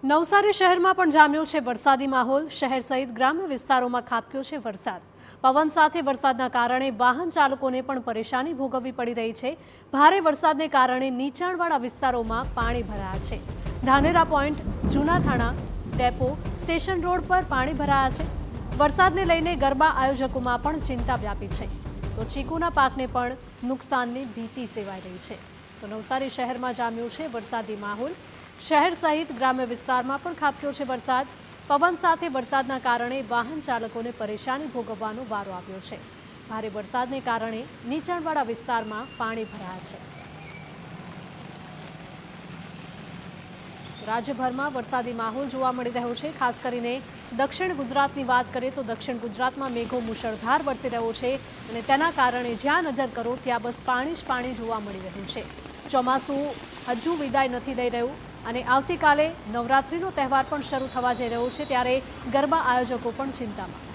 નવસારી શહેરમાં પણ જામ્યો છે વરસાદી માહોલ। શહેર સહિત ગ્રામ્ય વિસ્તારોમાં ખાબક્યો છે વરસાદ। પવન સાથે વરસાદના કારણે વાહન ચાલકોને પણ પરેશાની ભોગવવી પડી રહી છે। ભારે વરસાદને કારણે નીચાણવાળા વિસ્તારોમાં પાણી ભરાયા છે। ધાનેરા પોઈન્ટ, જૂના થાણા ડેપો, સ્ટેશન રોડ પર પાણી ભરાયા છે। વરસાદને લઈને ગરબા આયોજકોમાં પણ ચિંતા વ્યાપી છે, તો ચીકુના પાકને પણ નુકસાનની ભીતિ સેવાઈ રહી છે। તો નવસારી શહેરમાં જામ્યો છે વરસાદી માહોલ। શહેર સહિત ગ્રામ્ય વિસ્તારમાં પણ ખાબક્યો છે વરસાદ। પવન સાથે વરસાદના કારણે વાહન ચાલકોને પરેશાની ભોગવવાનો વારો આવ્યો છે। ભારે વરસાદને કારણે નીચાણવાળા વિસ્તારમાં પાણી ભરાયા છે। રાજ્યભરમાં વરસાદી માહોલ જોવા મળી રહ્યો છે। ખાસ કરીને દક્ષિણ ગુજરાતની વાત કરીએ તો દક્ષિણ ગુજરાતમાં મેઘો મુશળધાર વરસી રહ્યો છે અને તેના કારણે જ્યાં નજર કરો ત્યાં બસ પાણી જ પાણી જોવા મળી રહ્યું છે। ચોમાસું હજુ વિદાય નથી દઈ રહ્યું અને આવતીકાલે નવરાત્રિનો તહેવાર પણ શરૂ થવા જઈ રહ્યો છે, ત્યારે ગરબા આયોજકો પણ ચિંતામાં।